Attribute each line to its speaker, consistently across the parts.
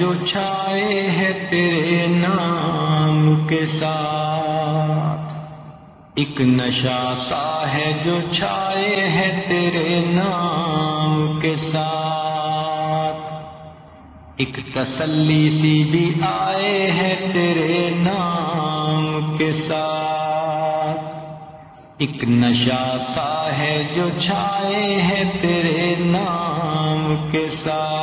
Speaker 1: جو چھائے ہے تیرے نام کے ساتھ، ایک نشہ سا ہے جو چھائے ہے تیرے نام کے ساتھ، ایک تسلی سی بھی آئے ہے تیرے نام کے ساتھ، ایک نشہ سا ہے جو چھائے ہے تیرے نام کے ساتھ،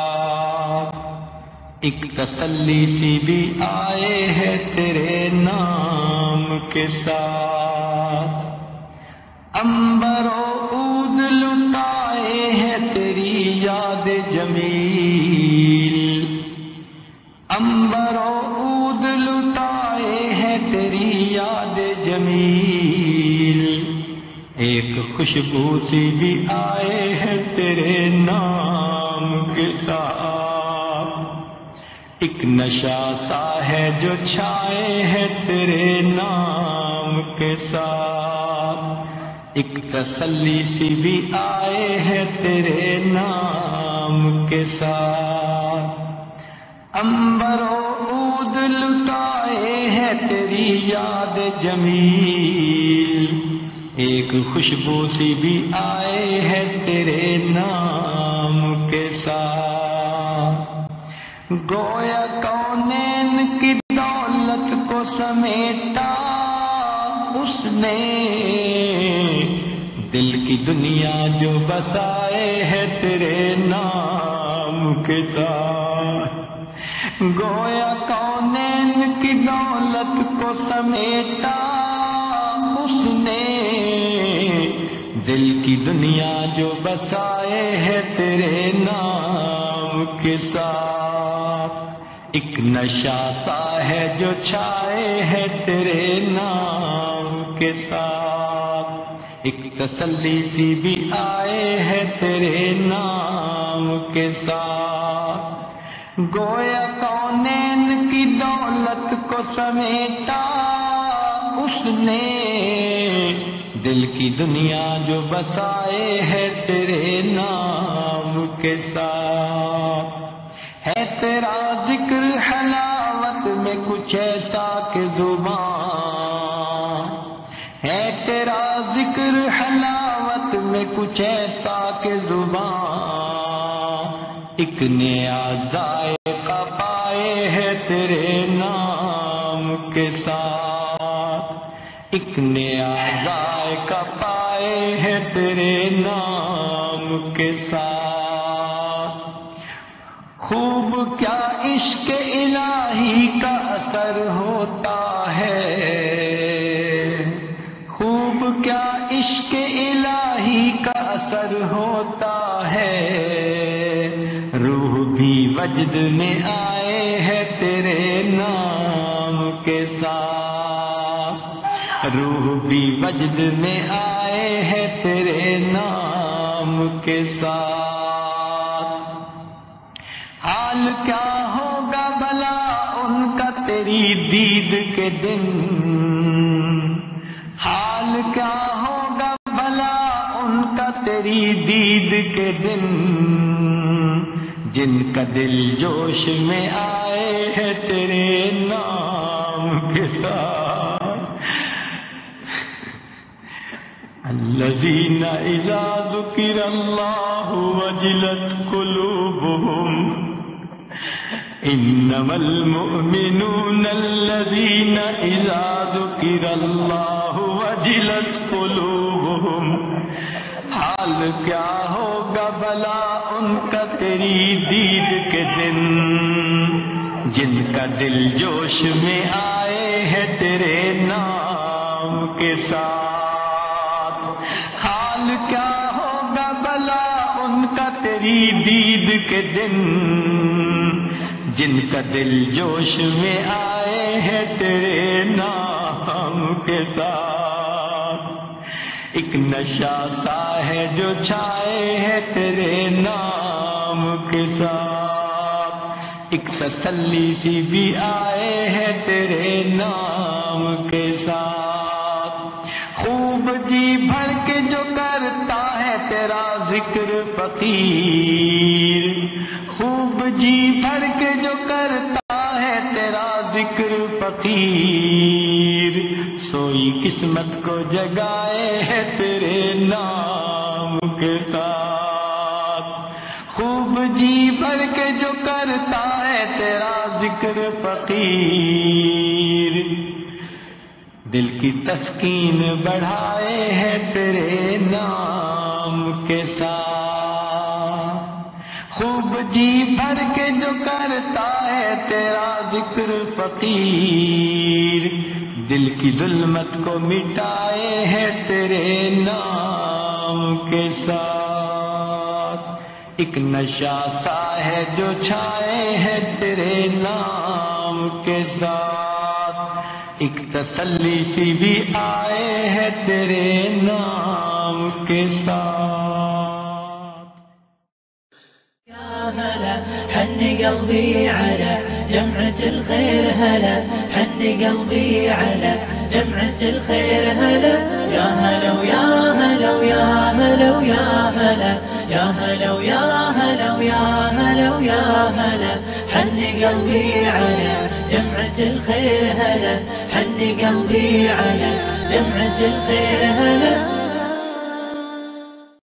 Speaker 1: ایک تسلی سی بھی آئے ہے تیرے نام کے ساتھ، عنبر و عود لٹائے ہے تیری یاد جمیل، عنبر و عود لٹائے ہے تیری یاد جمیل، ایک خوشبو سی بھی آئے ہے تیرے نام کے ساتھ، ایک نشہ سا ہے جو چھائے ہے تیرے نام کے ساتھ، ایک تسلی سی بھی آئے ہے تیرے نام کے ساتھ، عنبر و عود لٹائے ہے تیری یاد جمیل، ایک خوشبو سی بھی آئے ہے تیرے نام کے ساتھ، گویا کونین کی دولت کو سمیٹا اس نے، دل کی دنیا جو بسائے ہے تیرے نام کے ساتھ، گویا کونین کی دولت کو سمیٹا اس نے، دل کی دنیا جو بسائے ہے تیرے نام کے ساتھ، ایک نشہ سا ہے جو چھائے ہے تیرے نام کے ساتھ، ایک تسلی سی بھی آئے ہے تیرے نام کے ساتھ، گویا کونین کی دولت کو سمیٹا اس نے، دل کی دنیا جو بسائے ہے تیرے نام کے ساتھ، ہے تیرا ذکر حلاوت میں کچھ ایسا کہ زبان، ہے تیرا ذکر حلاوت میں کچھ ایسا کہ زبان، ایک نیا ذائقہ پائے ہے تیرے نام کے ساتھ، ایک نیا ذائقہ پائے ہے تیرے نام کے ساتھ، خوب کیا عشق الہی کا اثر ہوتا ہے، خوب کیا عشق الہی کا اثر ہوتا ہے، روح بھی وجد میں آئے ہے تیرے نام کے ساتھ، روح بھی وجد میں آئے ہے تیرے نام کے ساتھ، حال کیا ہوگا بھلا ان کا تیری دید کے دن، حال کیا ہوگا بھلا ان کا تیری دید کے دن، جن کا دل جوش میں آئے ہے تیرے نام کے ساتھ، الذین اذا ذکر اللہ وجلت قلوبہم انما المؤمنون الذین اذا ذکر اللہ وجلت قلوبہم، حال کیا ہوگا بھلا ان کا تیری دید کے دن، جن کا دل جوش میں آئے ہے تیرے نام کے ساتھ، حال کیا ہوگا بھلا ان کا تیری دید کے دن، جن کا دل جوش میں آئے ہے تیرے نام کے ساتھ، ایک نشہ سا ہے جو چھائے ہے تیرے نام کے ساتھ، ایک تسلی سی بھی آئے ہے تیرے نام کے ساتھ، خوب جی بھر کے جو کرتا ہے تیرا ذکر فقیر، خوب جی بھر کے جو کرتا ہے تیرا ذکر فقیر، سوئی قسمت کو جگائے ہے تیرے نام کے ساتھ۔ خوب جی بھر کے جو کرتا ہے تیرا ذکر فقیر، دل کی تسکین بڑھائے ہے تیرے نام کے ساتھ۔ خوب جی بھر کے جو کرتا ہے تیرا ذکر فقیر، دل کی ظلمت کو مٹائے ہے تیرے نام کے ساتھ۔ ایک نشہ سا ہے جو چھائے ہے تیرے نام کے ساتھ، ایک تسلی سی بھی آئے ہے تیرے نام کے ساتھ۔
Speaker 2: يا هلا حن قلبي على جمعة الخير، هلا حن قلبي على جمعة الخير، هلا يا هلا ويا هلا ويا هلا ويا هلا يا هلا ويا هلا ويا هلا ويا هلا حن قلبي على جمعة الخير، هلا حن قلبي على جمعة الخير، هلا